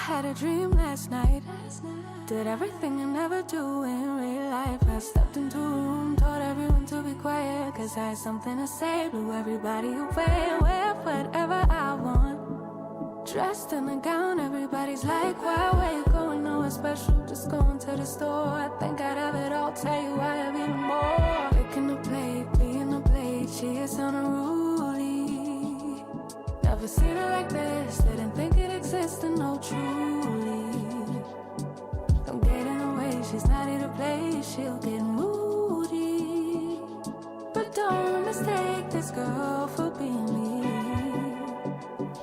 had a dream last night. Did everything I never do in real life. I stepped into a room, told everyone to be quiet, cause I had something to say, blew everybody away. Wear whatever I want, dressed in a gown, everybody's like, where you going? Nowhere special, just going to the store. I think I'd have it all, tell you I have even more. Picking a plate, being a plate, she is unruly. Never seen her like this, didn't think it existed, no truly. Don't get in her way, she's not here to play, she'll get moody. But don't mistake this girl for being me,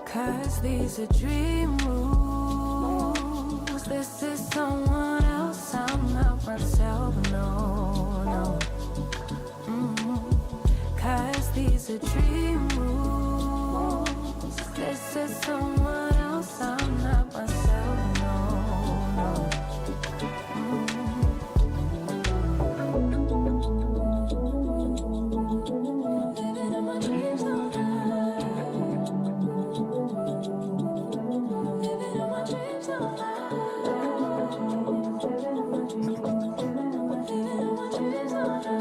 cause these are dream rules. This is someone else, I'm not myself, no. Cause these are dream rules. This is someone else, I'm not myself, no. Living in my dreams all night. Living in my dreams all night. Living in my dreams all night.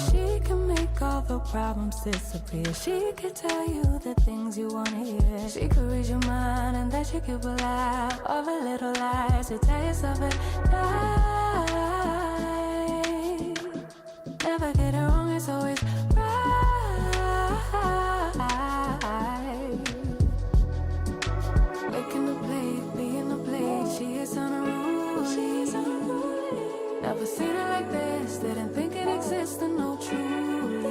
She can make all the problems disappear. She could tell you the things you wanna hear. She could read your mind and then she could pull out all the little lies you tell yourself at night. Never get it wrong, it's always right. Waking the plate, being the plate, she is unruly. Never seen her like this, didn't think it existed, no truly.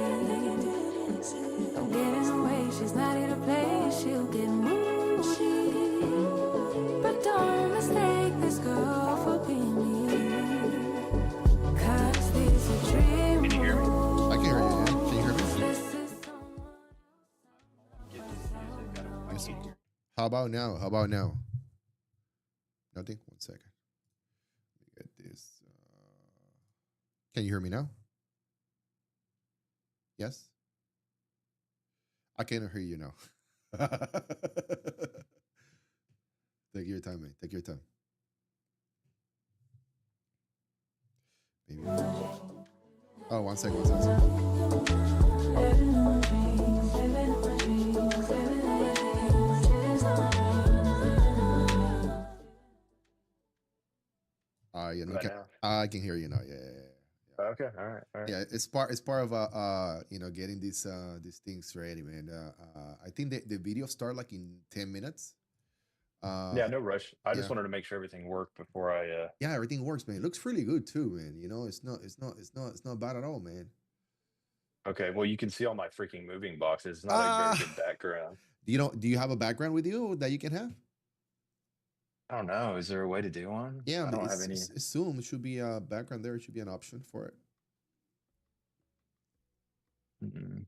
Don't get in her way, she's not here to play, she'll get moody. But don't mistake this girl for being me, cause these are dream Can you hear me? rules. I can hear you, yeah. Can you hear me? This is someone Get this music. I can't hear. How about now? How about now? Nothing? 1 second. Let me get this. Can you hear me now? Yes? I cannot hear you now. Take your time, man. Take your time. Maybe. Oh, 1 second, 1 second. living in my dreams, living in my dreams, living in my dreams all night. You know, Right now? I can hear you now. Yeah. Okay, all right. Yeah, it's part of you know, getting these things ready, man. I think the video start like in 10 minutes. Yeah, no rush. I just yeah. wanted to make sure everything worked before I. Yeah, everything works, man. It looks really good too, man. You know, it's not bad at all, man. Okay, well, you can see all my freaking moving boxes. It's not a Ah, very good background. do you have a background with you that you can have? I don't know. Is there a way to do one? Yeah, I don't have any. it's Zoom. It should be a background there. It should be an option for it. Mm.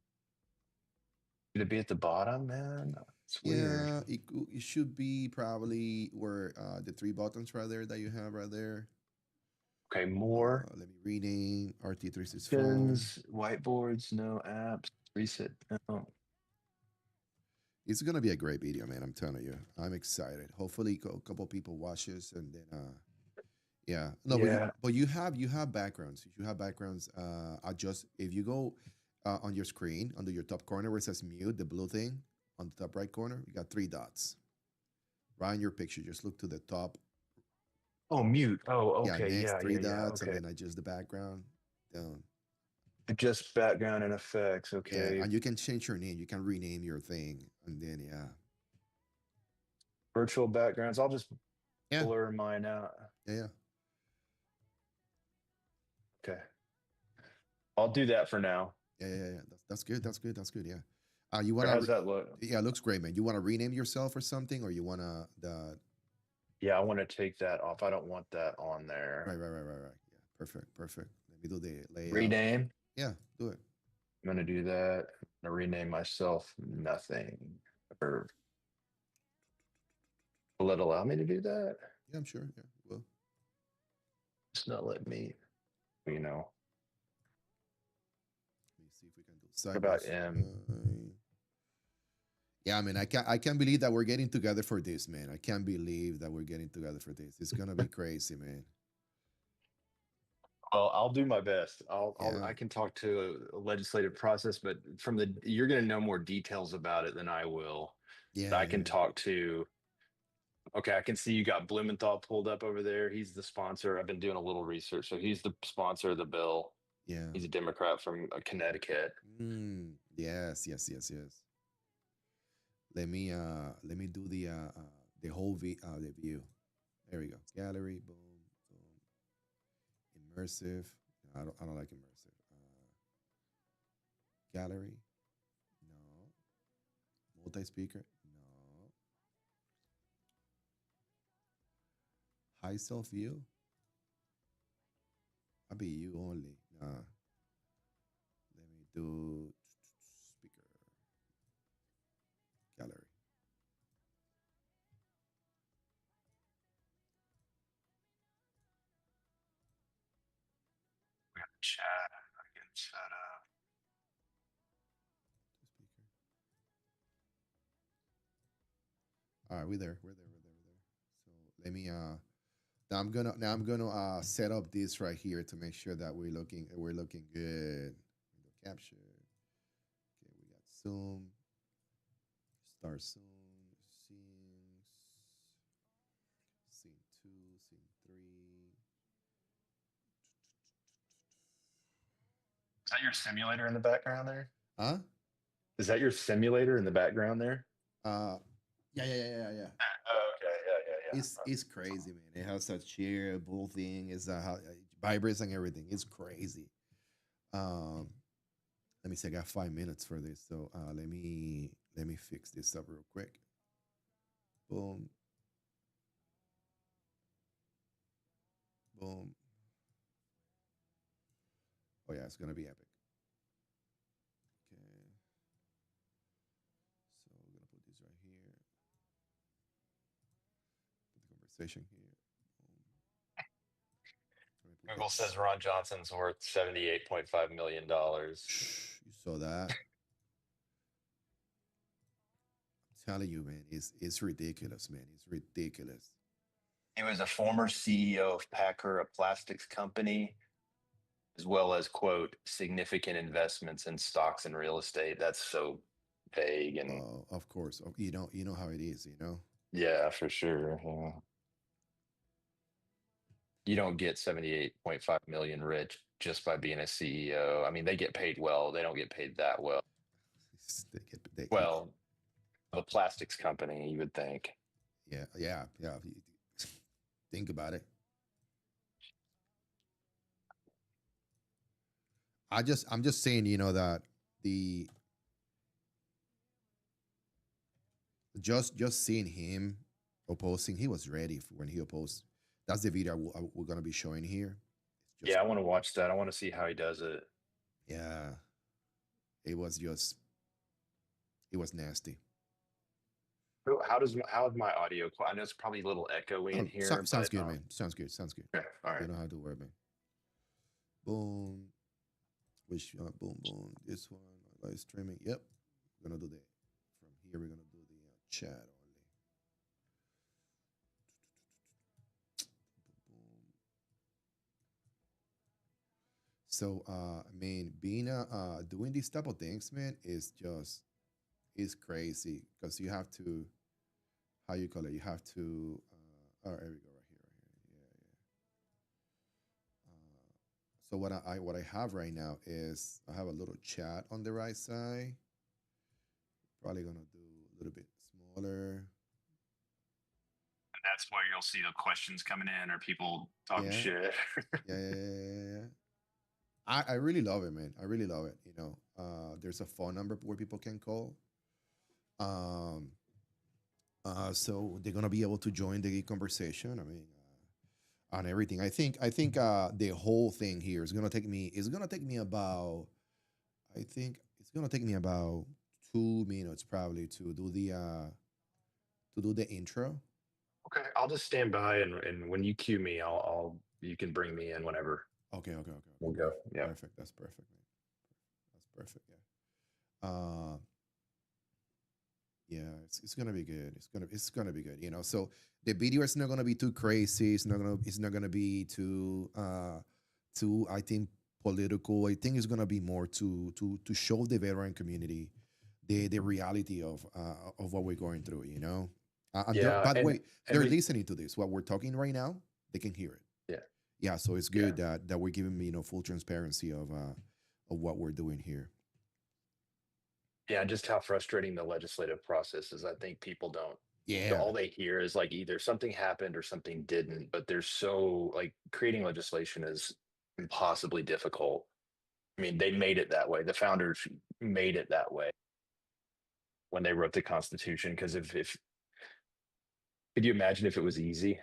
Should it be at the bottom, man? It's weird. Yeah, it should be probably where the three buttons right there that you have right there. Okay, more Let me rename RT365. pins, whiteboards, no apps, reset. No. It's gonna be a great video, man. I'm telling you. I'm excited. Hopefully, a couple people watch this, and then, yeah. No, Yeah. but you have backgrounds. You have backgrounds. Adjust if you go on your screen under your top corner where it says mute, the blue thing on the top right corner. You got 3 dots. Right in your picture, just look to the top. Oh, mute. Oh, Yeah, okay. next Yeah, 3 dots, okay. and then adjust the background down. Just background and effects. Yeah, Okay. and you can change your name. You can rename your thing, and then yeah. Virtual backgrounds. I'll just Yeah. blur mine out. Yeah. Okay. I'll do that for now. Yeah. That's good. That's good. Yeah. You Or want how's to? that look? Yeah, it looks great, man. You want to rename yourself or something, or you want to Yeah, I want to take that off. I don't want that on there. right. Yeah, perfect. Let me do the layout. Rename. Yeah, do it. I'm gonna do that. I'm gonna rename myself nothing. Or will it allow me to do that? Yeah, I'm sure. Yeah, well, It's not let me. You know. let me see if we can do What side about by M? side. Yeah, man, I can't believe that we're getting together for this, man. I can't believe that we're getting together for this. It's gonna be crazy, man. Well, I'll do my best. Yeah, I can talk to a legislative process, but you're going to know more details about it than I will. yeah, I yeah, can talk to, okay, I can see you got Blumenthal pulled up over there. He's the sponsor. I've been doing a little research. So he's the sponsor of the bill. yeah. He's a Democrat from Connecticut. Yes, yes, yes, yes. Let me do the whole the view. There we go. Gallery, boom, boom. Immersive. No, I don't like immersive. Gallery. No. Multi-speaker. No. High self view. I'll be you only. Nah. Let me do speaker. Gallery. We have chat. I can set up. Speaker. All right, we're there. We're there. We're there. We're there. So let me now I'm gonna set up this right here to make sure that we're looking good. Window capture. Okay, we got zoom. Start zoom. Scenes. Scene 2, scene 3. Is that your simulator in the background there? Huh? Is that your simulator in the background there? Uh yeah. Oh, okay. Yeah. It's crazy, man. It has that shareable thing. It's how vibrates and everything. It's crazy. Um, let me see. I got 5 minutes for this, so let me fix this up real quick. Boom, boom. Oh yeah, it's gonna be epic. Okay, so we're gonna put this right here. Put the conversation here. Boom. Google says Ron Johnson's worth $78.5 million. You saw that? I'm telling you, man, it's ridiculous, man. It's ridiculous. He was a former CEO of Packer, a plastics company, as well as, quote, significant investments in stocks and real estate. That's so vague. And Of course, you know how it is, you know. yeah, for sure. Yeah. You don't get 78.5 million rich just by being a CEO. I mean, they get paid well. They don't get paid that well. They, Well, a plastics company, you would think. yeah. Think about it. I'm just saying, you know, that the just seeing him opposing, he was ready for when he opposed. That's the video we're gonna be showing here. It's just, Yeah, I want to watch that. I want to see how he does it. yeah, it was just, it was nasty. How is my audio? I know it's probably a little echoey in here. Sounds good, man. Sounds good. Okay, all right. You don't have to worry, man. Boom. Which boom. This one live streaming. Yep. We're gonna do that. From here, we're gonna do the chat only. Boom. So, I mean, being doing these type of things, man, is crazy because you have to, how you call it? You have to. Oh, there we go, right here. Yeah. So what I have right now is I have a little chat on the right side. Probably gonna do a little bit smaller. And that's where you'll see the questions coming in or people talking Yeah. shit. Yeah. I really love it, man. I really love it. You know, there's a phone number where people can call. So they're gonna be able to join the conversation. I mean, on everything. I think the whole thing here is gonna take me. It's gonna take me about. I think it's gonna take me about 2 minutes probably to do the intro. Okay, I'll just stand by and when you cue me, you can bring me in whenever. Okay. We'll go. Yeah. Perfect. That's perfect, man. That's perfect. Yeah. Yeah. it's gonna be good. It's gonna be good. So the video is not gonna be too crazy. It's not gonna be too I think political. I think it's gonna be more to show the veteran community the reality of what we're going through. And Yeah, by the way, and they're we listening to this. What we're talking right now, they can hear it. yeah, Yeah, so it's yeah. good that we're giving full transparency of what we're doing here. Yeah, just how frustrating the legislative process is. I think people don't, Yeah, all they hear is like either something happened or something didn't, but they're so like creating legislation is impossibly difficult. I mean, they made it that way. The founders made it that way when they wrote the Constitution. Because if could you imagine if it was easy?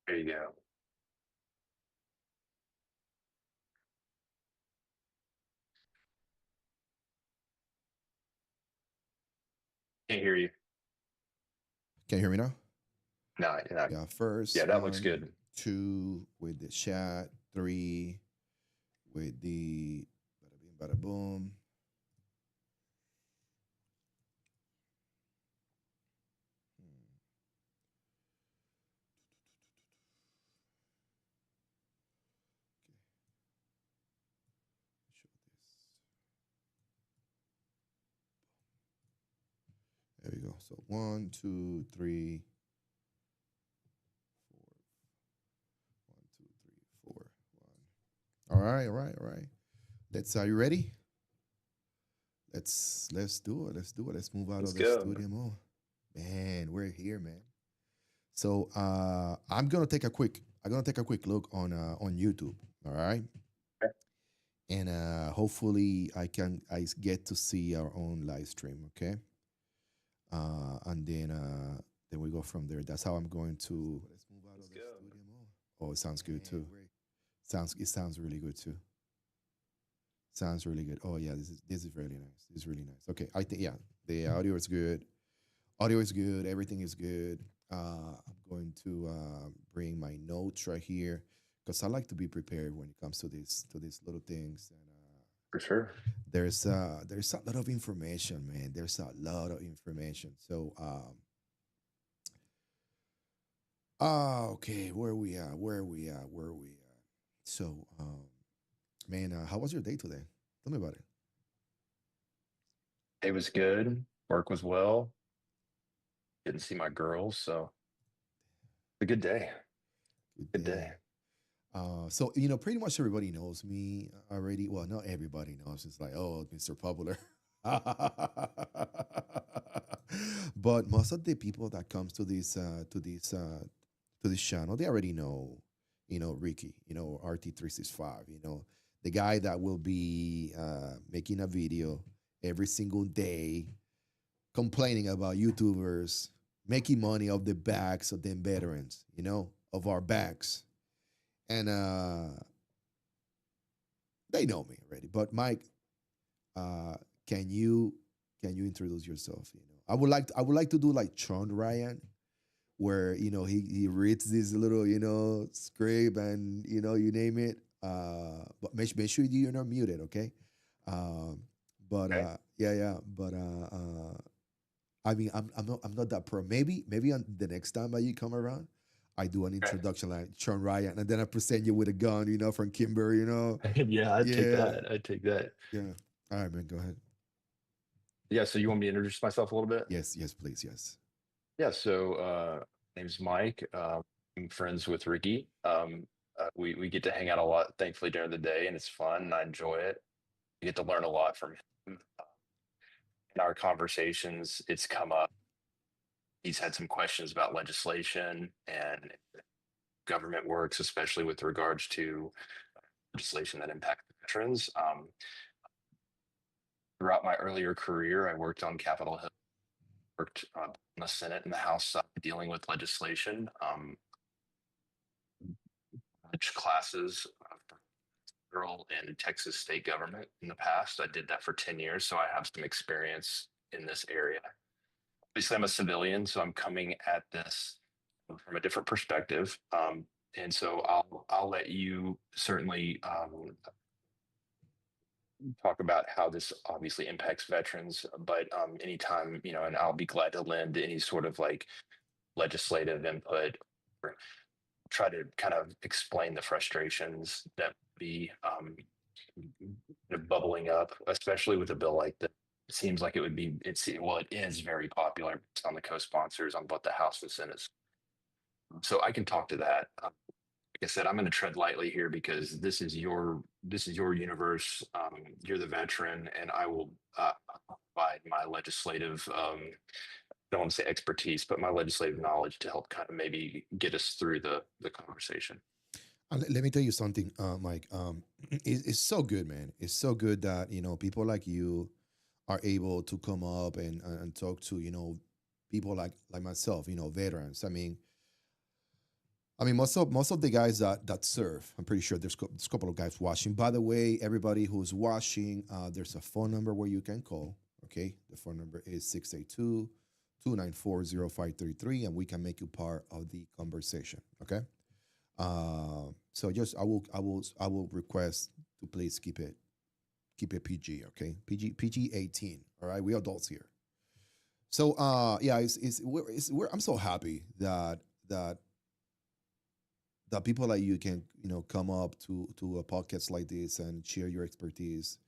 There you go. Can't hear you. can you hear me now? No, no. Yeah, Yeah, first that looks one, good. two with the chat, three with the bada bing, bada boom. Hmm, okay, show this. There we go. So one, two, three, four. One, two, three, four. One. All right, all right, all right. Let's. Are you ready? Let's do it. Let's do it. Let's move out Let's of the go. studio more. Man, we're here, man. So I'm gonna take a quick look on YouTube. All right. And hopefully I get to see our own live stream, okay? And then we go from there. That's how I'm going to let's move out Let's of the go. studio more. Oh, it sounds good too. It sounds really good too. Sounds really good. Oh yeah, this is really nice. This is really nice. Okay, I think yeah, the audio is good. Audio is good. Everything is good. I'm going to bring my notes right here because I like to be prepared when it comes to these little things. And For sure. there's a lot of information, man. There's a lot of information. So okay, where we at? Where we at? Where we at? So man, how was your day today? Tell me about it. It was good. Work was well. Didn't see my girls, so a good day. Good Good day. day. So pretty much everybody knows me already. Well, not everybody knows. It's like, oh, Mr. Popular. But most of the people that comes to this channel, they already know, Ricky, RT365, the guy that will be making a video every single day complaining about YouTubers making money off the backs of them veterans, of our backs. And they know me already. But Mike, uh, can you introduce yourself? I would like to do like Sean Ryan, where he reads this little script and you name it. But make sure you're not muted, okay? Um, but Okay. yeah, yeah. But I mean, I'm not that pro. Maybe on the next time that you come around, I do an Okay. introduction like Sean Ryan, and then I present you with a gun, from Kimber, Yeah, I'd take Yeah, that. I'd take that. yeah. All right, man. Go ahead. Yeah, so you want me to introduce myself a little bit? Yes, yes, please, yes. Yeah, so name's Mike. I'm friends with Ricky. We get to hang out a lot, thankfully, during the day, and it's fun, and I enjoy it. We get to learn a lot from him. In our conversations, it's come up. He's had some questions about legislation and government works, especially with regards to legislation that impacts veterans. throughout my earlier career, I worked on Capitol Hill, worked in the Senate and the House side dealing with legislation, classes for federal and Texas state government in the past. I did that for 10 years, so I have some experience in this area. Obviously, I'm a civilian, so I'm coming at this from a different perspective. And so I'll let you certainly talk about how this obviously impacts veterans, but anytime, and I'll be glad to lend any sort of like legislative input or try to kind of explain the frustrations that be bubbling up, especially with a bill like this. It seems like it is very popular on the co-sponsors on both the House and Senate. So I can talk to that. Like I said, I'm going to tread lightly here because this is your universe. You're the veteran, and I will provide my legislative. I don't want to say expertise, but my legislative knowledge to help kind of maybe get us through the conversation. Let me tell you something, Mike. It's so good, man. It's so good that people like you are able to come up and talk to people like myself, veterans. I mean, most of the guys that serve. I'm pretty sure there's a couple of guys watching. By the way, everybody who's watching, there's a phone number where you can call. Okay, the phone number is 682-294-0533, and we can make you part of the conversation. Okay. So just I will request to please keep it PG, okay? PG 18. All right, we adults here. So yeah, I'm so happy that people like you can come up to a podcast like this and share your expertise,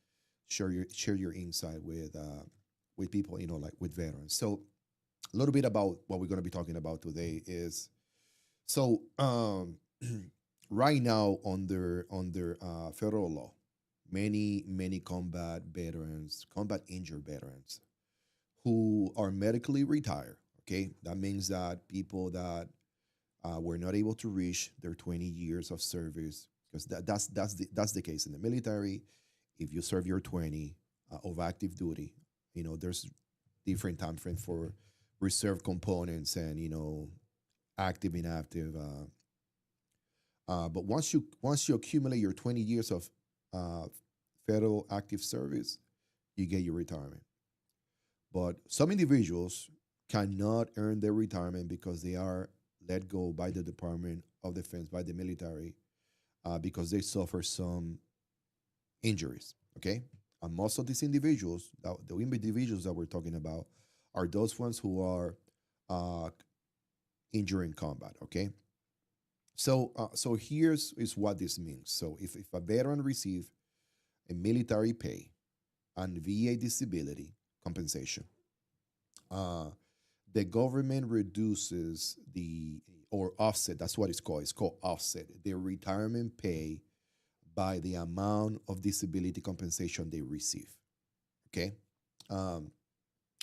share your insight with people like with veterans. So a little bit about what we're going to be talking about today is so right now under federal law, many combat injured veterans who are medically retired. Okay, that means that people that were not able to reach their 20 years of service, because that's the case in the military. If you serve your 20 of active duty, there's different time frame for reserve components and active, inactive. But once you accumulate your 20 years of uh, federal active service, you get your retirement. But some individuals cannot earn their retirement because they are let go by the Department of Defense, by the military, because they suffer some injuries. Okay, and most of these individuals, the individuals that we're talking about, are those ones who are uh, injured in combat. Okay, so here's is what this means. So if a veteran receive a military pay and VA disability compensation, uh, the government reduces the or offset. That's what it's called. It's called offset their retirement pay by the amount of disability compensation they receive. Okay, um,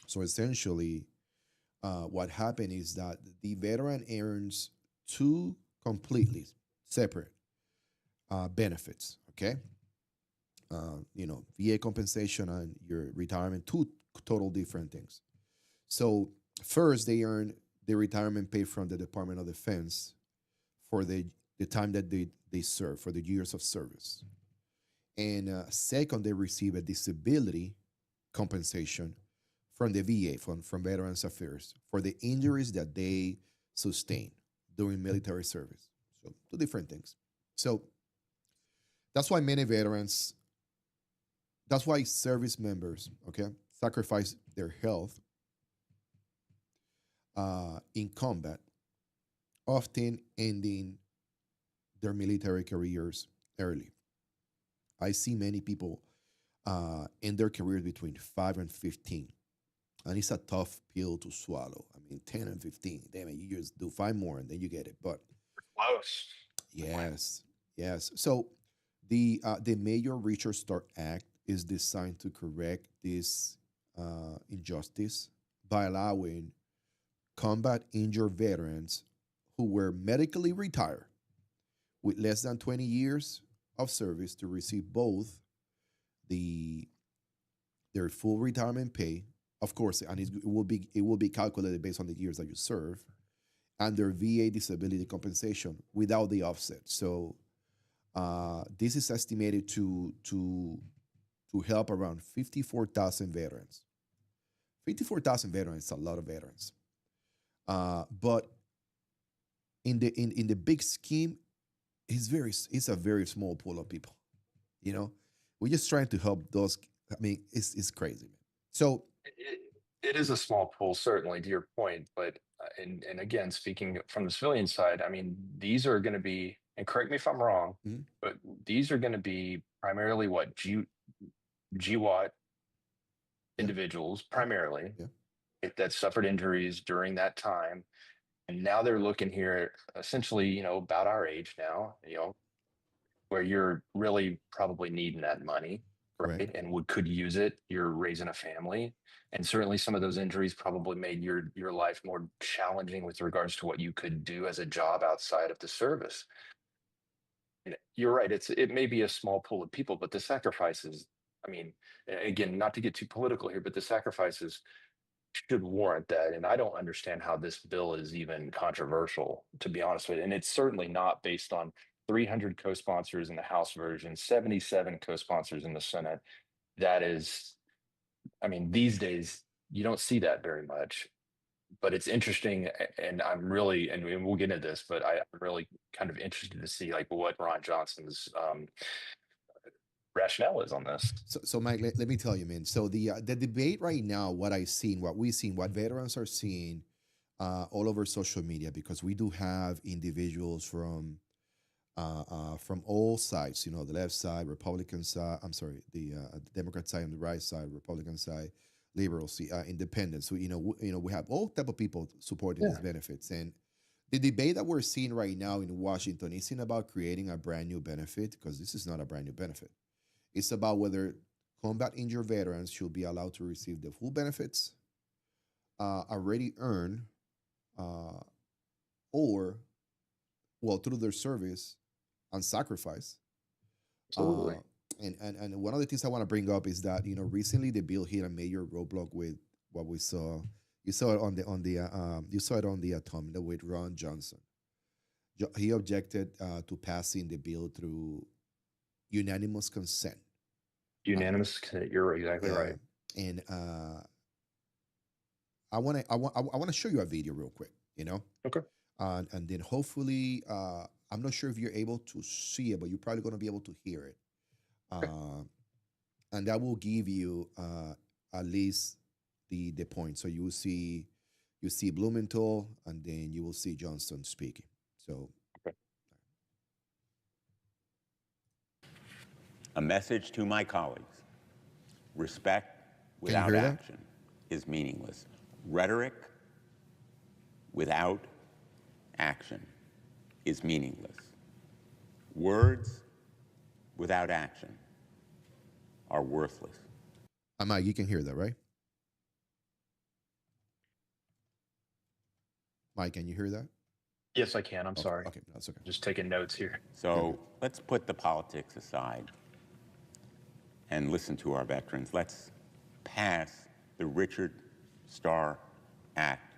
so essentially, what happened is that the veteran earns two completely separate benefits. Okay, VA compensation and your retirement, two total different things. So first, they earn the retirement pay from the Department of Defense for the time that they serve, for the years of service. And second, they receive a disability compensation from the VA, from Veterans Affairs, for the injuries that they sustain during military service. So two different things. So that's why many veterans, that's why service members, okay, sacrifice their health in combat, often ending their military careers early. I see many people end their careers between 5 and 15, and it's a tough pill to swallow. I mean, 10 and 15, damn it, you just do five more and then you get it. But Close. yes, yes. So the Major Richard Stark Act is designed to correct this injustice by allowing combat injured veterans who were medically retired with less than 20 years of service to receive both the their full retirement pay, of course, and it will be calculated based on the years that you serve, and their VA disability compensation without the offset. So this is estimated to help around 54,000 veterans. 54,000 veterans is a lot of veterans. But in the big scheme, it's a very small pool of people. You know, we're just trying to help those. I mean, it's crazy, man. So it is a small pool, certainly, to your point, but and again, speaking from the civilian side, I mean, these are going to be, and correct me if I'm wrong, mhm, but these are going to be primarily what GWAT yeah, individuals, yeah, primarily yeah, that suffered injuries during that time, and now they're looking here, essentially, about our age now, where you're really probably needing that money, correct. right? And could use it. You're raising a family, and certainly some of those injuries probably made your life more challenging with regards to what you could do as a job outside of the service. And you're right. It may be a small pool of people, but the sacrifices. I mean, again, not to get too political here, but the sacrifices should warrant that. And I don't understand how this bill is even controversial, to be honest with you. And it's certainly not based on 300 co-sponsors in the House version, 77 co-sponsors in the Senate. That is, I mean, these days you don't see that very much. But it's interesting, and I'm really, and we'll get into this, but I'm really kind of interested to see like what Ron Johnson's rationale is on this. So Mike, let me tell you, man. So the debate right now, what I've seen, what we've seen, what veterans are seeing, all over social media, because we do have individuals from all sides. You know, the left side, Republican side. I'm sorry, the Democrat side, on the right side, Republican side, liberals, independents. So we have all type of people supporting these Yeah. benefits, and the debate that we're seeing right now in Washington isn't about creating a brand new benefit, because this is not a brand new benefit. It's about whether combat injured veterans should be allowed to receive the full benefits already earned, uh, or, well, through their service and sacrifice. Uh, Absolutely. and one of the things I want to bring up is that recently the bill hit a major roadblock with what we saw. You saw it you saw it on the atomic with Ron Johnson. He objected to passing the bill through unanimous consent. Unanimous. You're exactly Yeah, right. and I want to show you a video real quick. Okay. And then hopefully, I'm not sure if you're able to see it, but you're probably going to be able to hear it. Okay. And that will give you at least the point. So you see Blumenthal, and then you will see Johnson speaking. So Okay. A message to my colleagues: respect Can you without hear that? action is meaningless. Rhetoric without action is meaningless. Words without action are worthless. Mike, you can hear that, right? Mike, can you hear that? Yes, I can. I'm Okay, sorry. okay, that's okay. Just taking notes here. So let's put the politics aside and listen to our veterans. Let's pass the Richard Starr Act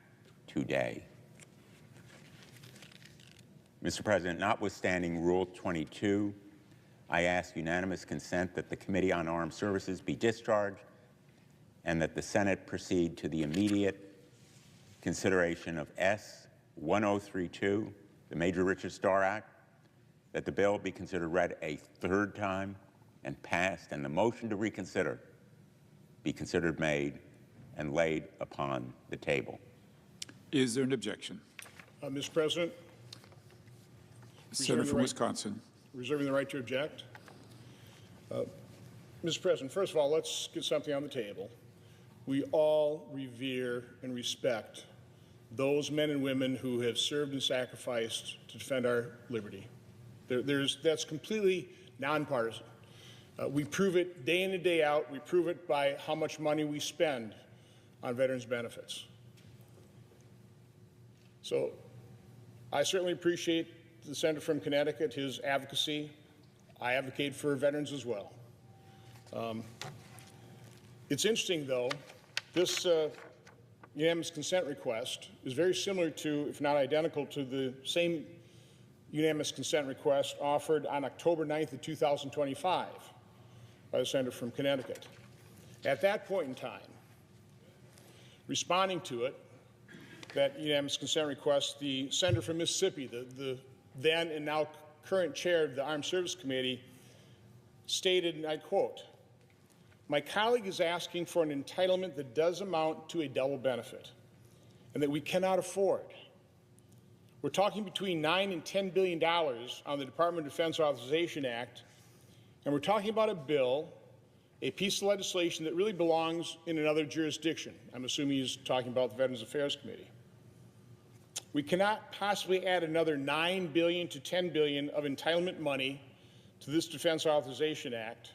today. Mr. President, notwithstanding Rule 22, I ask unanimous consent that the Committee on Armed Services be discharged and that the Senate proceed to the immediate consideration of S-1032, the Major Richard Starr Act, that the bill be considered read a third time and passed, and the motion to reconsider be considered made and laid upon the table. Is there an objection? Mr. President, Senator the from right- Wisconsin. reserving the right to object. Mr. President, first of all, let's get something on the table. We all revere and respect those men and women who have served and sacrificed to defend our liberty. That's completely nonpartisan. We prove it day in and day out. We prove it by how much money we spend on veterans' benefits. So I certainly appreciate the senator from Connecticut, his advocacy. I advocate for veterans as well. It's interesting, though, this unanimous consent request is very similar to, if not identical to, the same unanimous consent request offered on October 9th of 2025 by the senator from Connecticut. At that point in time, responding to it, that unanimous consent request, the senator from Mississippi, the then and now current chair of the Armed Services Committee, stated, and I quote, "My colleague is asking for an entitlement that does amount to a double benefit and that we cannot afford. We're talking between $9 and $10 billion on the Department of Defense Authorization Act, and we're talking about a bill, a piece of legislation that really belongs in another jurisdiction." I'm assuming he's talking about the Veterans Affairs Committee. "We cannot possibly add another $9 billion to $10 billion of entitlement money to this Defense Authorization Act.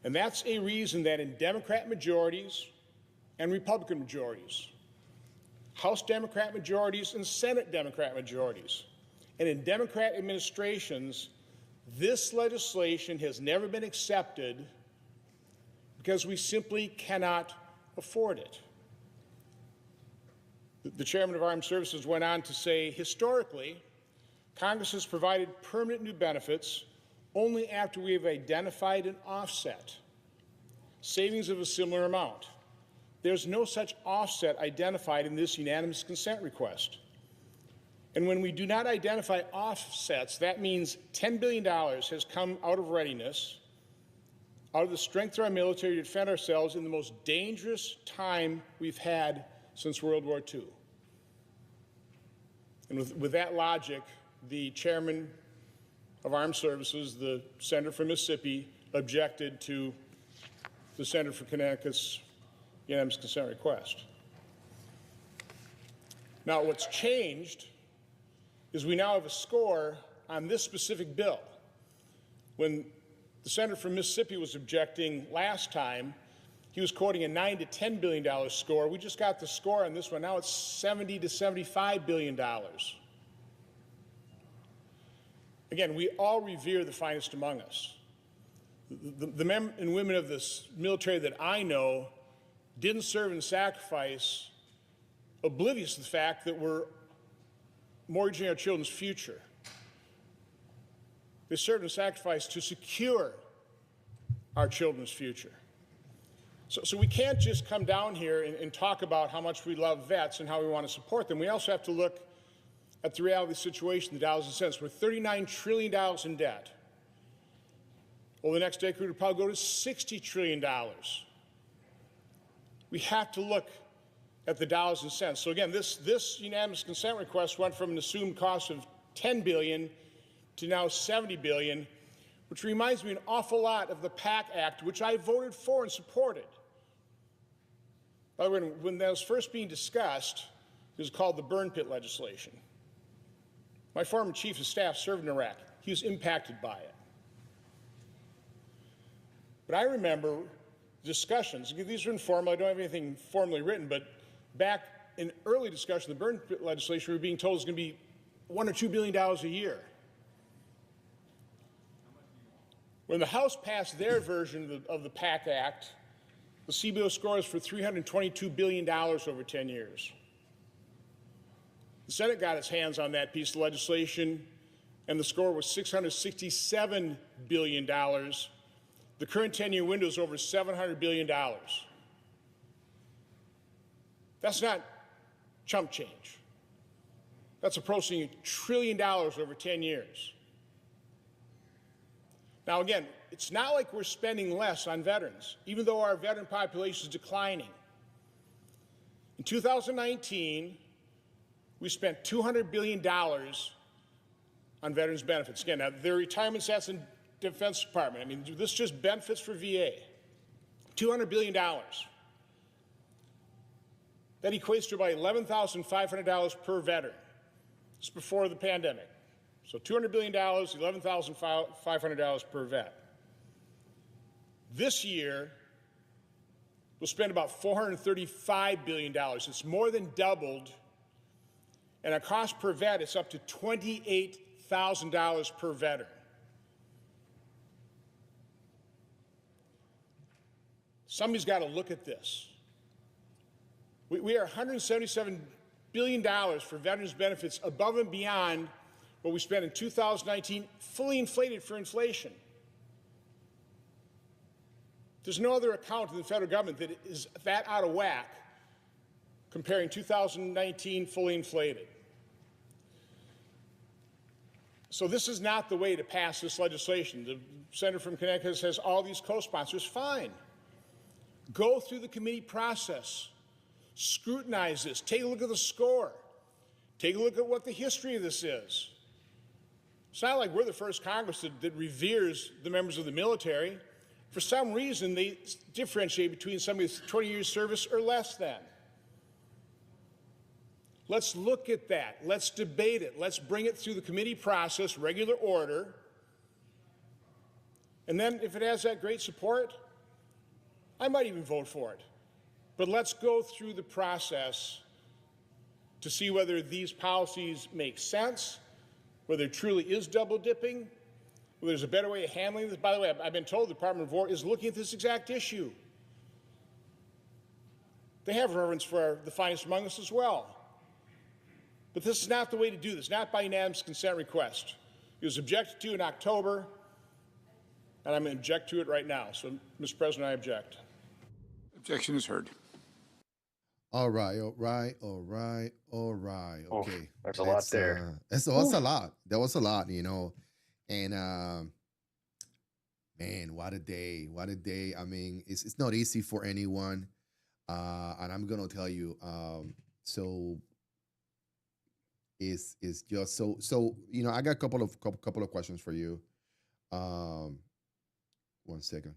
And that's a reason that in Democrat majorities and Republican majorities, House Democrat majorities and Senate Democrat majorities, and in Democrat administrations, this legislation has never been accepted because we simply cannot afford it." The chairman of Armed Services went on to say, "Historically, Congress has provided permanent new benefits only after we have identified an offset, savings of a similar amount. There's no such offset identified in this unanimous consent request. And when we do not identify offsets, that means $10 billion has come out of readiness, out of the strength of our military to defend ourselves in the most dangerous time we've had since World War II." And with that logic, the chairman of Armed Services, the senator from Mississippi, objected to the senator from Connecticut's unanimous consent request. Now, what's changed is we now have a score on this specific bill. When the senator from Mississippi was objecting last time, he was quoting a $9 to $10 billion score. We just got the score on this one. Now it's $70 to $75 billion. Again, we all revere the finest among us. The men and women of this military that I know didn't serve and sacrifice oblivious to the fact that we're mortgaging our children's future. They served and sacrificed to secure our children's future. So we can't just come down here and talk about how much we love vets and how we want to support them. We also have to look at the reality of the situation, the dollars and cents. We're $39 trillion in debt. Well, the next decade will probably go to $60 trillion. We have to look at the dollars and cents. So again, this unanimous consent request went from an assumed cost of $10 billion to now $70 billion, which reminds me an awful lot of the PAC Act, which I voted for and supported. By the way, when that was first being discussed, it was called the burn pit legislation. My former chief of staff served in Iraq. He was impacted by it. But I remember discussions, these are informal, I don't have anything formally written, but back in early discussion, the burn pit legislation, we were being told it's going to be $1 or $2 billion a year. When the House passed their version of the PAC Act, the CBO score is for $322 billion over 10 years. The Senate got its hands on that piece of legislation, and the score was $667 billion. The current 10-year window is over $700 billion. That's not chump change. That's approaching $1 trillion over 10 years. Now, again, it's not like we're spending less on veterans, even though our veteran population is declining. In 2019, we spent $200 billion on veterans benefits. Again, now, their retirement stats in the Defense Department, I mean, this is just benefits for VA. $200 billion. That equates to about $11,500 per veteran. This is before the pandemic. So $200 billion, $11,500 per vet. This year, we'll spend about $435 billion. It's more than doubled. And our cost per vet is up to $28,000 per veteran. Somebody's got to look at this. We are $177 billion for veterans benefits above and beyond what we spent in 2019, fully inflated for inflation. There's no other account in the federal government that is that out of whack comparing 2019 fully inflated. So this is not the way to pass this legislation. The senator from Connecticut has all these co-sponsors. Fine. Go through the committee process. Scrutinize this. Take a look at the score. Take a look at what the history of this is. It's not like we're the first Congress that reveres the members of the military. For some reason, they differentiate between somebody with 20 years service or less than. Let's look at that. Let's debate it. Let's bring it through the committee process, regular order. And then if it has that great support, I might even vote for it. But let's go through the process to see whether these policies make sense, whether it truly is double dipping, whether there's a better way of handling this. By the way, I've been told the Department of War is looking at this exact issue. They have reverence for the finest among us as well. But this is not the way to do this, not by unanimous consent request. It was objected to in October, and I'm going to object to it right now. So, Mr. President, I object. Objection is heard. All right. Okay. Oh, there's a lot there. That's a lot. That was a lot, you know. And man, what a day. What a day. I mean, it's not easy for anyone. And I'm gonna tell you, so it's just so you know, I got a couple of questions for you. 1 second.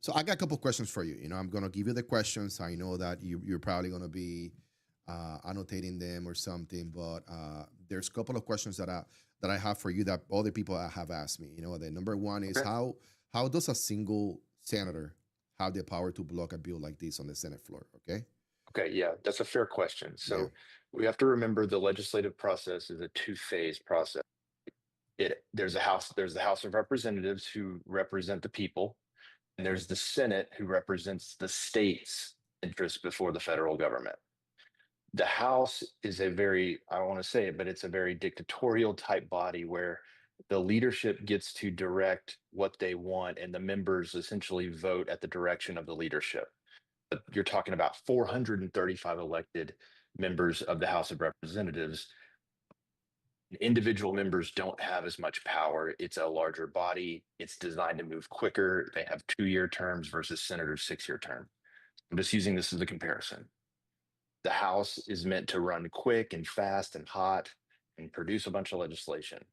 So I got a couple of questions for you. You know, I'm gonna give you the questions. I know that you're probably gonna be annotating them or something, but there's a couple of questions that I have for you that other people have asked me. You know, the number one is how does a single senator have the power to block a bill like this on the Senate floor? Okay. Okay, yeah, that's a fair question. So Yeah. we have to remember the legislative process is a two-phase process. There's the House of Representatives who represent the people, and there's the Senate who represents the state's interests before the federal government. The House is I want to say it, but it's a very dictatorial type body where the leadership gets to direct what they want, and the members essentially vote at the direction of the leadership. But you're talking about 435 elected members of the House of Representatives. Individual members don't have as much power. It's a larger body. It's designed to move quicker. They have 2-year terms versus senators' 6-year term. I'm just using this as a comparison. The House is meant to run quick and fast and hot and produce a bunch of legislation.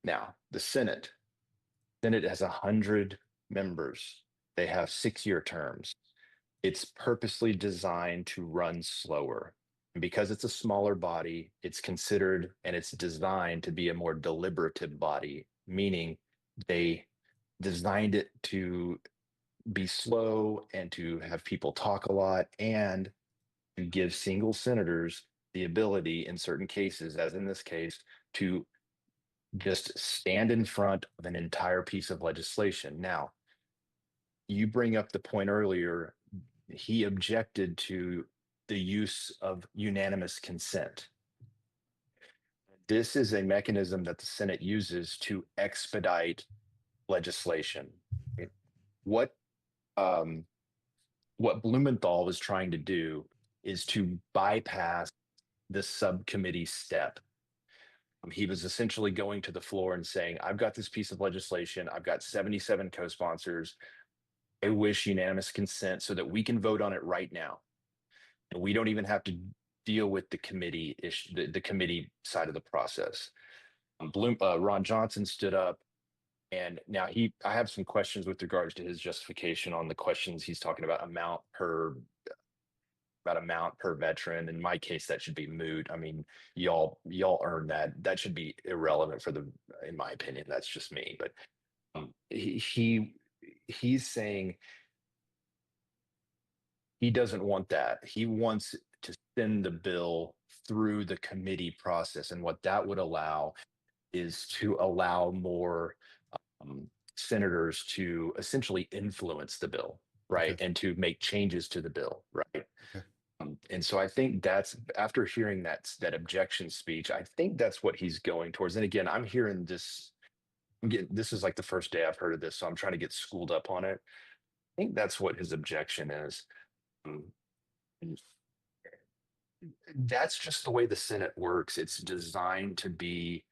Now, the Senate has 100 members. They have 6-year terms. It's purposely designed to run slower. And because it's a smaller body, it's considered and it's designed to be a more deliberative body, meaning they designed it to be slow and to have people talk a lot and to give single senators the ability in certain cases, as in this case, to just stand in front of an entire piece of legislation. Now, you bring up the point earlier, he objected to the use of unanimous consent. This is a mechanism that the Senate uses to expedite legislation. What Blumenthal was trying to do is to bypass the subcommittee step. He was essentially going to the floor and saying, I've got this piece of legislation. I've got 77 co-sponsors. I wish unanimous consent so that we can vote on it right now. And we don't even have to deal with the committee issue, the committee side of the process. Ron Johnson stood up, and now I have some questions with regards to his justification on the questions he's talking about amount per veteran. In my case, that should be moot. I mean, y'all earn that. That should be irrelevant in my opinion. That's just me. But he's saying he doesn't want that. He wants to send the bill through the committee process. And what that would allow is to allow more senators to essentially influence the bill, right? Okay. And to make changes to the bill, right? Okay. And so I think that's, after hearing that objection speech, I think that's what he's going towards. And again, I'm hearing this. This is like the first day I've heard of this, so I'm trying to get schooled up on it. I think that's what his objection is. Um, That's just the way the Senate works. It's designed to be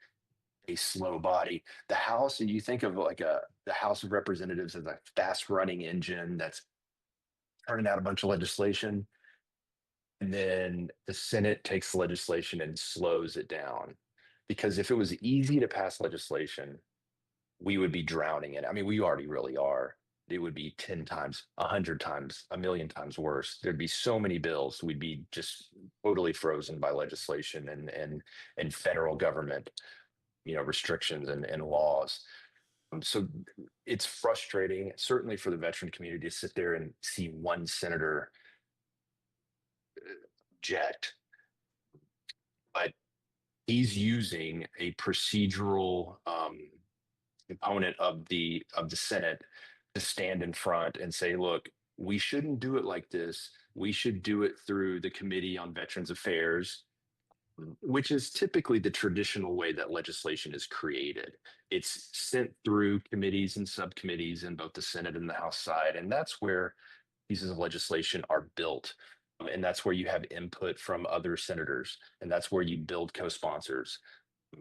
a slow body. The House, and you think of like the House of Representatives as a fast running engine that's turning out a bunch of legislation. And then the Senate takes the legislation and slows it down. Because if it was easy to pass legislation, we would be drowning in it. I mean, we already really are. It would be 10 times, 100 times, a million times worse. There'd be so many bills. We'd be just totally frozen by legislation and federal government, restrictions and laws. So it's frustrating, certainly for the veteran community, to sit there and see one senator object, but he's using a procedural component of the Senate to stand in front and say, look, we shouldn't do it like this. We should do it through the Committee on Veterans Affairs, which is typically the traditional way that legislation is created. It's sent through committees and subcommittees in both the Senate and the House side. And that's where pieces of legislation are built. And that's where you have input from other senators. And that's where you build co-sponsors.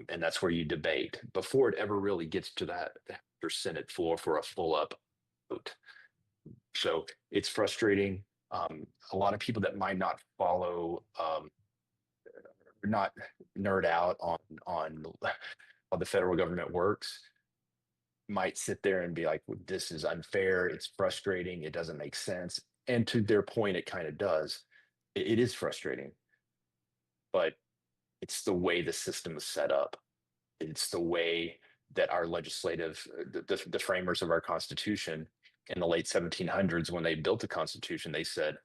And that's where you debate before it ever really gets to that Senate floor for a full up vote. So it's frustrating. A lot of people that might not follow, not nerd out on how the federal government works, might sit there and be like, well, this is unfair. It's frustrating. It doesn't make sense. And to their point, it kind of does. It is frustrating, but it's the way the system is set up. It's the way that our legislative, the framers of our Constitution in the late 1700s, when they built the Constitution, they said,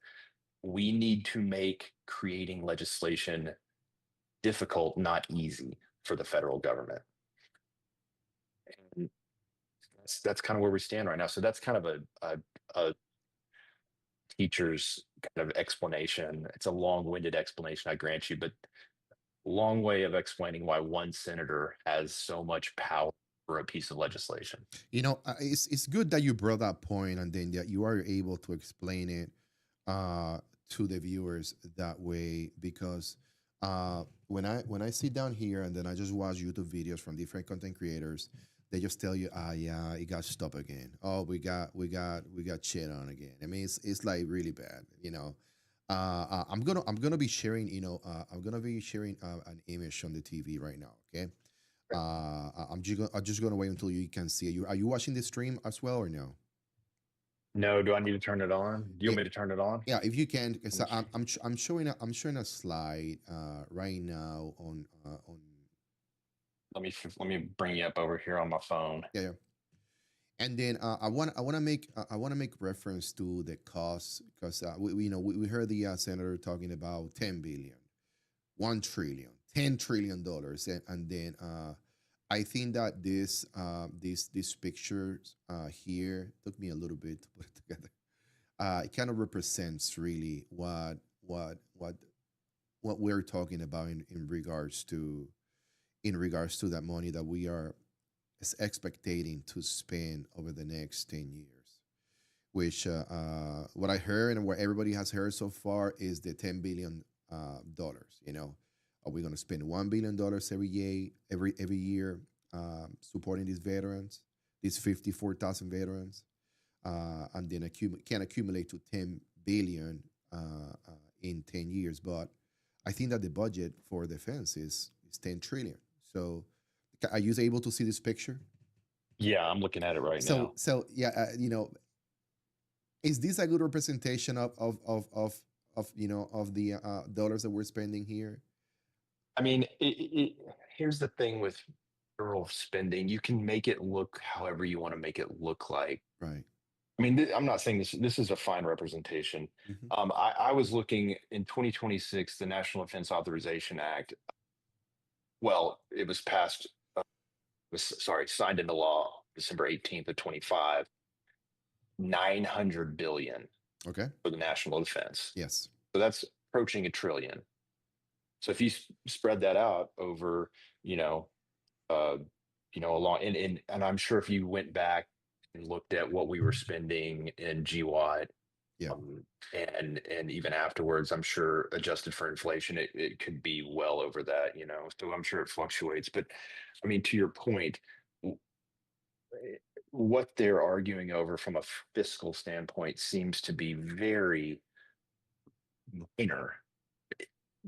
we need to make creating legislation difficult, not easy for the federal government. And that's kind of where we stand right now. So that's kind of a teacher's kind of explanation. It's a long-winded explanation, I grant you, but long way of explaining why one senator has so much power for a piece of legislation. It's good that you brought that point, and then that you are able to explain it to the viewers that way, because when I sit down here and then I just watch YouTube videos from different content creators, they just tell you, yeah, it got stopped again. Oh, we got shit on again. I mean, it's like really bad, I'm gonna be sharing, an image on the TV right now. Okay. I'm just gonna wait until you can see it. Are you watching the stream as well or no? No, do I need to turn it on? Do you want me to turn it on? Yeah, if you can, because I'm showing a slide right now on. Let me bring you up over here on my phone. Yeah. And then I want to make reference to the cost, because we heard the senator talking about 10 billion, 1 trillion, 10 trillion dollars, and then I think that these pictures here took me a little bit to put it together. It kind of represents really what we're talking about in regards to that money that we are expecting to spend over the next 10 years, which what I heard and what everybody has heard so far is the $10 billion. Are we going to spend $1 billion every year supporting these veterans, these 54,000 veterans, and then can accumulate to 10 billion in 10 years? But I think that the budget for defense is 10 trillion. So are you able to see this picture? Yeah, I'm looking at it right now. So yeah, is this a good representation of the dollars that we're spending here? I mean, here's the thing with federal spending: you can make it look however you want to make it look like. Right. I mean, I'm not saying this is a fine representation. Mhm. I was looking in 2026, the National Defense Authorization Act. Well, it was passed. Signed into law December 18th of 25. 900 billion Okay. for the national defense. Yes. So that's approaching $1 trillion. So if you spread that out over, you know, uh, along, and I'm sure if you went back and looked at what we were spending in GWAT, Yeah. and even afterwards, I'm sure adjusted for inflation, it could be well over that, So I'm sure it fluctuates. But I mean, to your point, what they're arguing over from a fiscal standpoint seems to be very minor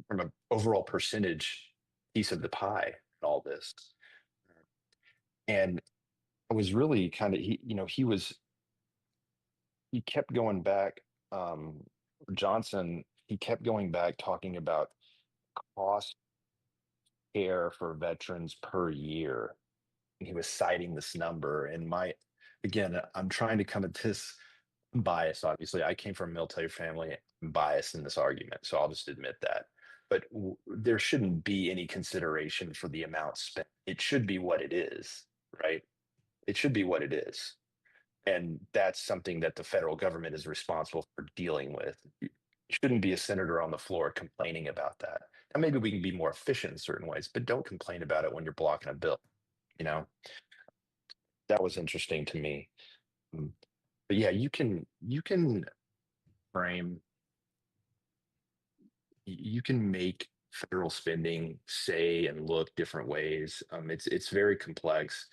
from an overall percentage piece of the pie in all this. And I was really kind of he kept going back. Johnson, he kept going back talking about cost care for veterans per year. And he was citing this number. And again, I'm trying to come at this bias. Obviously, I came from a military family. I'm biased in this argument, so I'll just admit that. But there shouldn't be any consideration for the amount spent. It should be what it is, right? It should be what it is. And that's something that the federal government is responsible for dealing with. You shouldn't be a senator on the floor complaining about that. And maybe we can be more efficient in certain ways, but don't complain about it when you're blocking a bill. You know, that was interesting to me. But yeah, you can frame, you can make federal spending say and look different ways. It's very complex.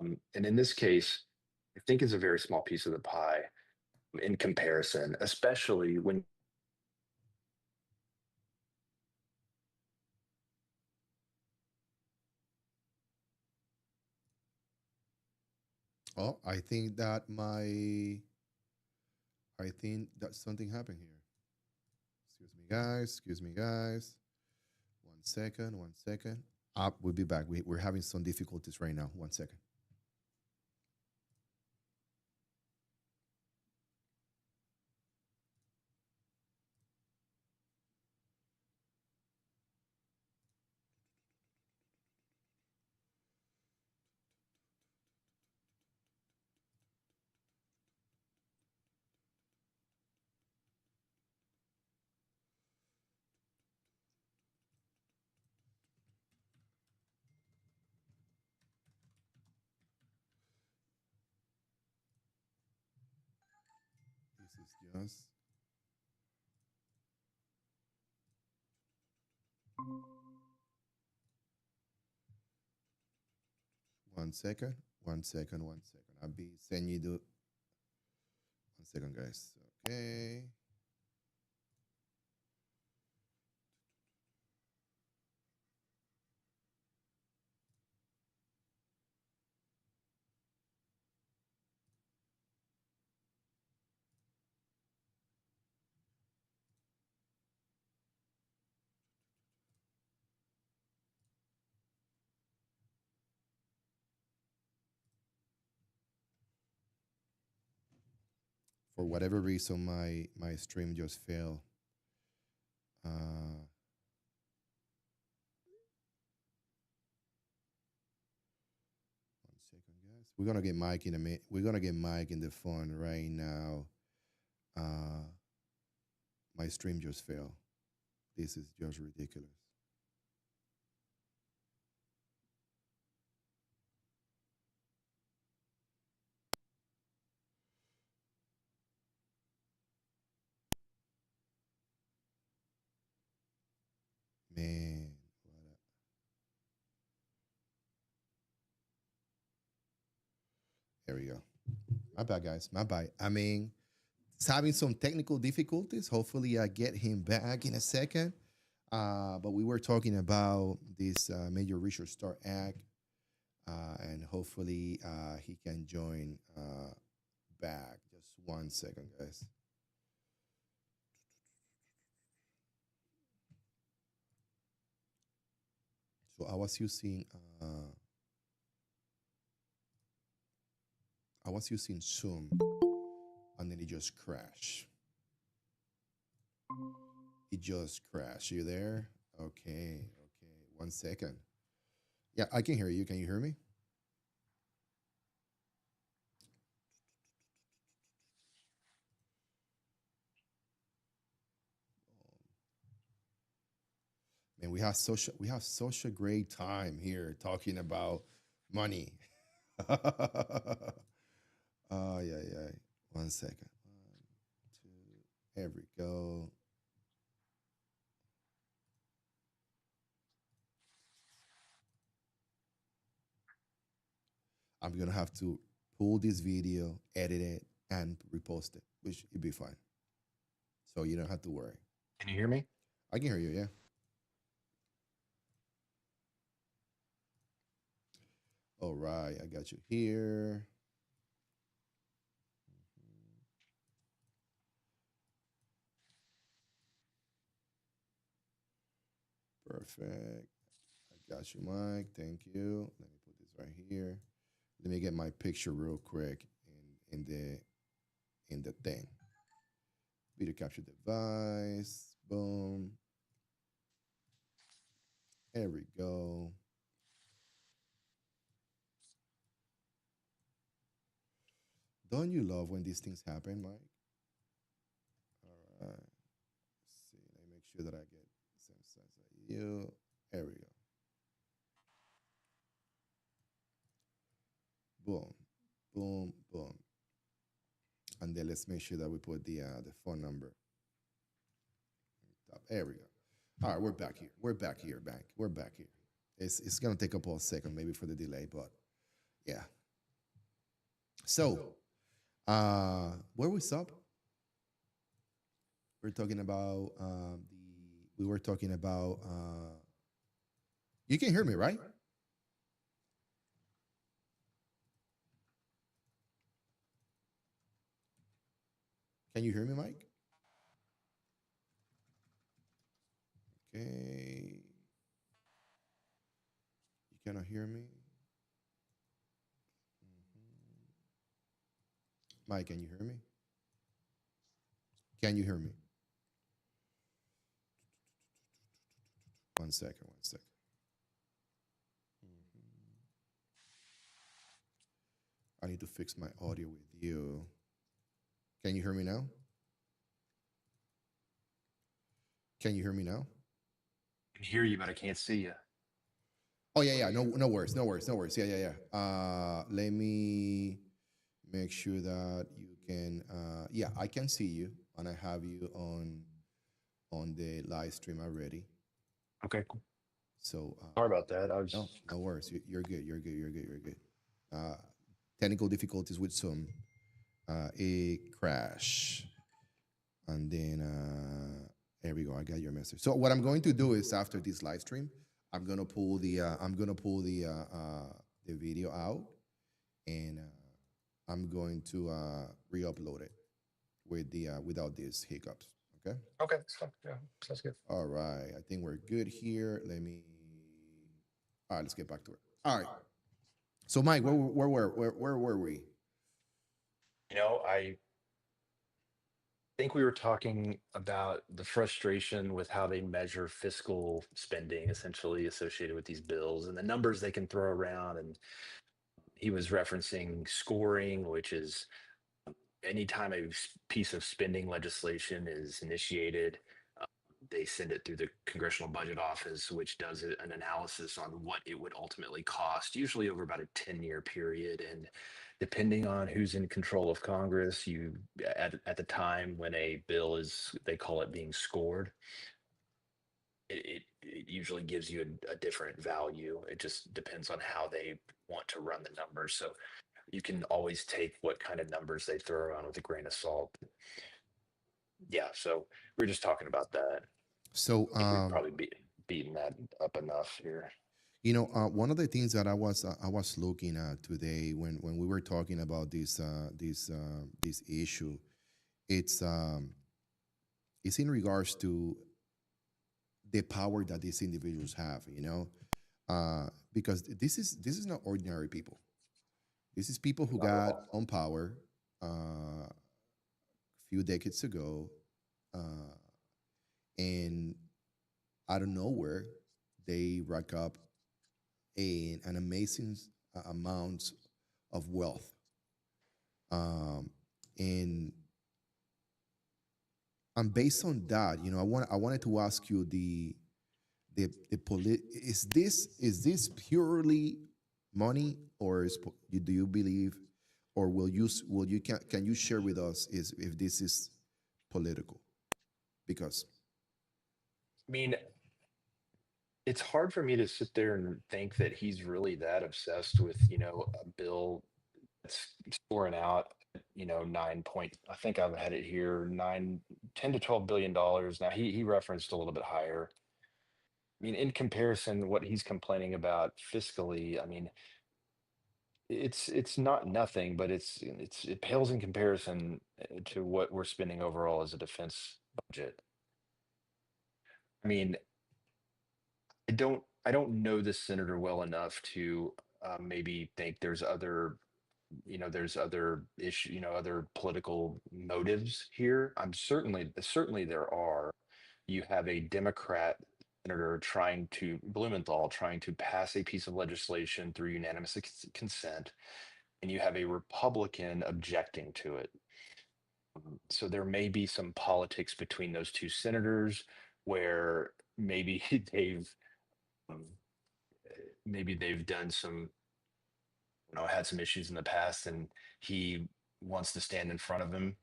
And in this case, I think it's a very small piece of the pie in comparison, especially when Oh, I think that something happened here. Excuse me, guys. Excuse me, guys. 1 second. 1 second. We'll be back. We're having some difficulties right now. 1 second. This is just 1 second. 1 second. 1 second. I'll be sending you the 1 second, guys. Okay. For whatever reason, my stream just failed. Uh, 1 second, guys. We're gonna get Mike in a minute. We're gonna get Mike in the phone right now. Uh, my stream just failed. This is just ridiculous. Man, there we go. My bad, guys. My bad. I mean, it's having some technical difficulties. Hopefully, I get him back in a second. But we were talking about this Major Richard Starr Act, and hopefully he can join back. Just 1 second, guys. So I was using Zoom. and then it just crashed. It just crashed. You there? Okay, okay. 1 second. Yeah, I can hear you. Can you hear me? Man, we have such a great time here talking about money. Oh yeah, yeah. 1 second. 1, 2. There we go. I'm gonna have to pull this video, edit it, and repost it, which it'd be fine. So you don't have to worry. Can you hear me? I can hear you, yeah. All right, I got you here. Perfect. I got you, Mike. Thank you. Let me put this right here. Let me get my picture real quick in the thing. Video capture device. Boom. There we go. Don't you love when these things happen, Mike? All right. Let's see. Let me make sure that I get the same size as you. There we go. Boom, boom, boom. And then let's make sure that we put the phone number. There we go. All right, we're back here. We're back here, back. We're back here. It's gonna take a couple of seconds maybe for the delay, but yeah. So, where we stop? We're talking about we were talking about you can hear me, right? Can you hear me, Mike? Okay. You cannot hear me? Mike, can you hear me? Can you hear me? 1 second, 1 second. I need to fix my audio with you. Can you hear me now? Can you hear me now? I can hear you, but I can't see you. Oh yeah, yeah. No, no worries, no worries, no worries. Yeah, yeah, yeah. Let me make sure that you can. Yeah, I can see you, and I have you on the live stream already. Okay, cool. So Sorry about that. I was no, no worries. You're good. You're good. You're good. You're good. Technical difficulties with some a crash, and then there we go. I got your message. So what I'm going to do is after this live stream, I'm gonna pull the video out, and I'm going to re-upload it with the without these hiccups. Okay. okay. Yeah, sounds good. All right. I think we're good here. Let me. All right. Let's get back to it. All right. So Mike, where were we? I think we were talking about the frustration with how they measure fiscal spending, essentially associated with these bills and the numbers they can throw around. And he was referencing scoring, which is anytime a piece of spending legislation is initiated, they send it through the Congressional Budget Office, which does an analysis on what it would ultimately cost, usually over about a 10-year period. And depending on who's in control of Congress, you at the time when a bill is, they call it being scored, it usually gives you a different value. It just depends on how they want to run the numbers. So you can always take what kind of numbers they throw around with a grain of salt. Yeah, so we're just talking about that. So I think we've probably beaten that up enough here. one of the things that I was looking at today when we were talking about this issue, it's in regards to the power that these individuals have. Because this is not ordinary people. This is people who Not at got all. on power, few decades ago, uh, and out of nowhere, they rack up an amazing amount of wealth. Um, and based on that, I wanted to ask you is this purely money, or do you believe, or will you can you share with us is if this is political? Because I mean, it's hard for me to sit there and think that he's really that obsessed with, a bill that's scoring out, 9 point, I think I've had it here, 10 to 12 billion dollars. Now he referenced a little bit higher. I mean, in comparison, what he's complaining about fiscally, I mean, it's not nothing, but it pales in comparison to what we're spending overall as a defense budget. I mean, I don't know this senator well enough to maybe think there's other issue, other political motives here. Certainly there are. You have a Democrat senator Blumenthal trying to pass a piece of legislation through unanimous consent, and you have a Republican objecting to it. So there may be some politics between those two senators where maybe um, they've done some, had some issues in the past, and he wants to stand in front of him.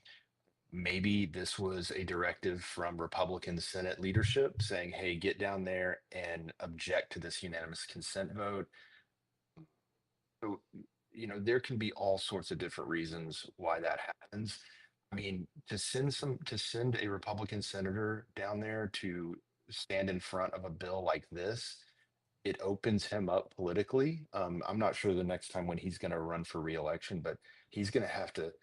Maybe this was a directive from Republican Senate leadership saying, hey, get down there and object to this unanimous consent vote. So, there can be all sorts of different reasons why that happens. I mean, to send a Republican senator down there to stand in front of a bill like this, it opens him up politically. I'm not sure the next time when he's going to run for reelection, but he's going to have to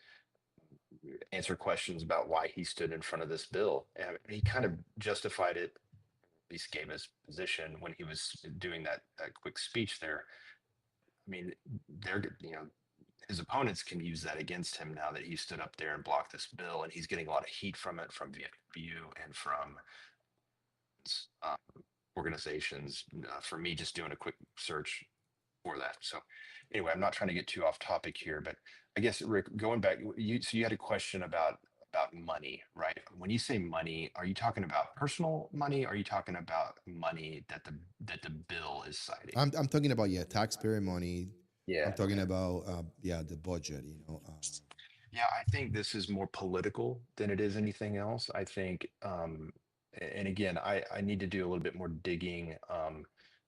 answer questions about why he stood in front of this bill. And he kind of justified it, at least gave his position when he was doing that quick speech there. I mean, they're, his opponents can use that against him now that he stood up there and blocked this bill, and he's getting a lot of heat from it, from VFW and from um, organizations. For me, just doing a quick search for that. So anyway, I'm not trying to get too off topic here, but I guess Rick, going back, you had a question about money, right? When you say money, are you talking about personal money? Or are you talking about money that the bill is citing? I'm talking about, yeah, taxpayer money. I'm Yeah, talking yeah. about yeah, the budget. Yeah, I think this is more political than it is anything else. I think, and again, I need to do a little bit more digging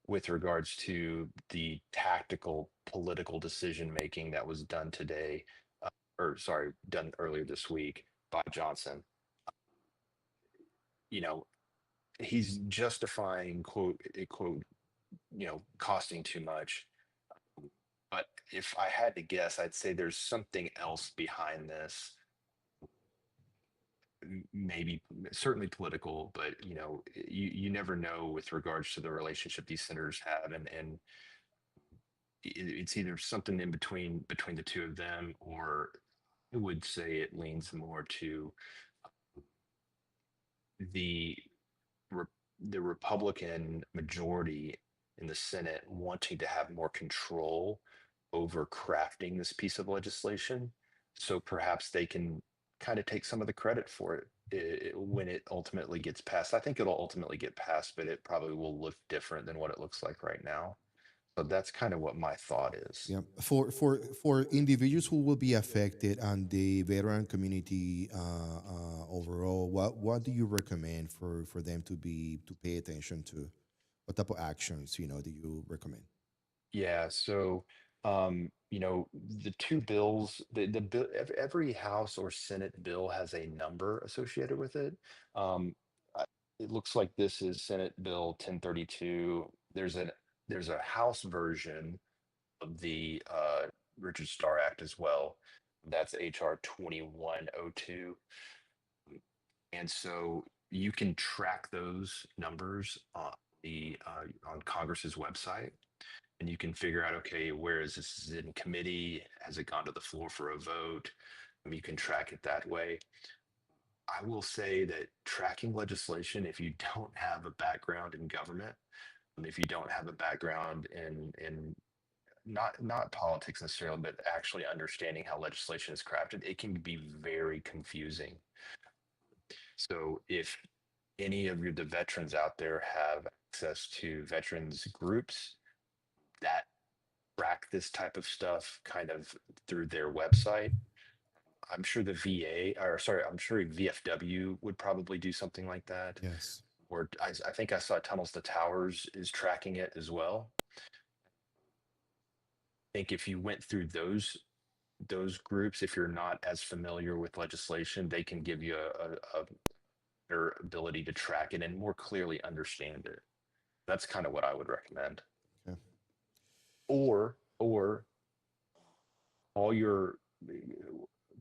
with regards to the tactical political decision making that was done today, or sorry, done earlier this week by Johnson. You know, he's justifying quote, costing too much. But if I had to guess, I'd say there's something else behind this, maybe certainly political, but you never know with regards to the relationship these senators have, and it's either something in between the two of them, or I would say it leans more to the Re- the Republican majority in the Senate wanting to have more control over crafting this piece of legislation. So perhaps they can kind of take some of the credit for it, when it ultimately gets passed. I think it'll ultimately get passed, but it probably will look different than what it looks like right now. So that's kind of what my thought is. Yeah, for individuals who will be affected and the veteran community overall, what do you recommend for them to pay attention to? What type of actions do you recommend? Yeah, so the two bills, the bill, every House or Senate bill has a number associated with it. Um, it looks like this is Senate Bill 1032. There's a House version of the Richard Starr Act as well. That's HR 2102. And so you can track those numbers on Congress's website, and you can figure out, okay, where is this? Is it in committee? Has it gone to the floor for a vote? You can track it that way. I will say that tracking legislation, if you don't have a background in government, and if you don't have a background in not politics necessarily, but actually understanding how legislation is crafted, it can be very confusing. So if any of the veterans out there have access to veterans groups that track this type of stuff kind of through their website, I'm sure the VA, or sorry, I'm sure VFW would probably do something like that. Yes. Or I think I saw Tunnels to Towers is tracking it as well. I think if you went through those groups, if you're not as familiar with legislation, they can give you a better ability to track it and more clearly understand it. That's kind of what I would recommend. Okay. Or call your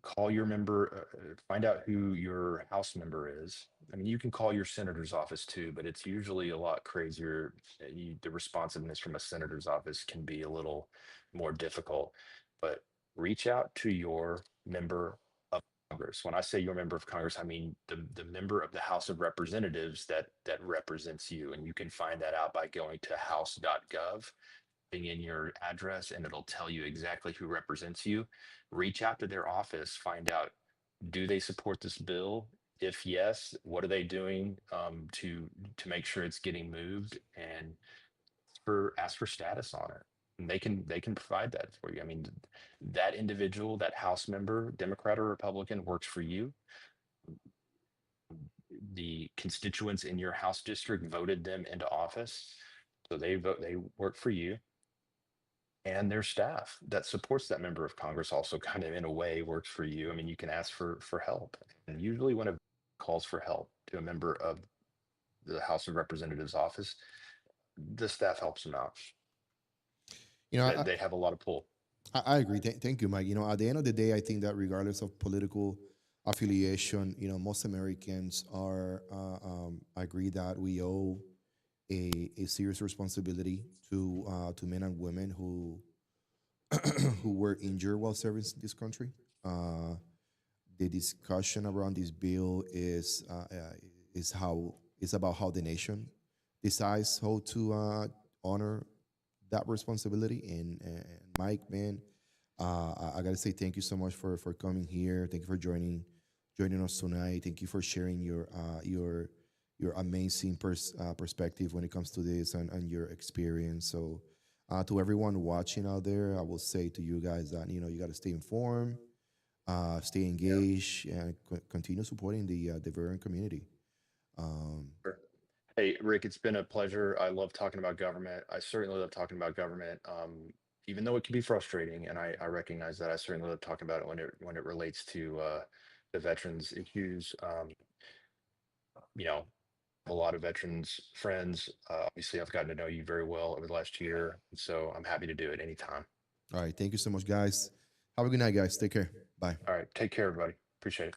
call your member, find out who your House member is. I mean, you can call your senator's office too, but it's usually a lot crazier. The responsiveness from a senator's office can be a little more difficult, but reach out to your member of Congress. When I say your member of Congress, I mean the member of the House of Representatives that represents you. And you can find that out by going to house.gov, in your address, and it'll tell you exactly who represents you. Reach out to their office, find out, do they support this bill? If yes, what are they doing to make sure it's getting moved, and ask for status on it. And they can provide that for you. I mean, that individual, that House member, Democrat or Republican, works for you. The constituents in your House district voted them into office, so they work for you. And their staff that supports that member of Congress also kind of in a way works for you. I mean, you can ask for help. And usually when a calls for help to a member of the House of Representatives office, the staff helps them out. You know, They have a lot of pull. I agree. Thank you, Mike. You know, at the end of the day, I think that regardless of political affiliation, you know, most Americans are agree that we owe a serious responsibility to men and women who who were injured while serving this country. The discussion around this bill is about how the nation decides how to honor that responsibility. And Mike, man, I gotta say thank you so much for coming here. Thank you for joining us tonight. Thank you for sharing your amazing perspective when it comes to this and your experience. So, to everyone watching out there, I will say to you guys that you know you got to stay informed, stay engaged, and continue supporting the veteran community. Sure. Hey, Rick, it's been a pleasure. I love talking about government. I certainly love talking about government, even though it can be frustrating, and I recognize that. I certainly love talking about it when it relates to the veterans issues. You know, a lot of veterans friends. Obviously, I've gotten to know you very well over the last year, so I'm happy to do it anytime. All right, thank you so much, guys. Have a good night, guys. Take care. Bye. All right, take care, everybody. Appreciate it.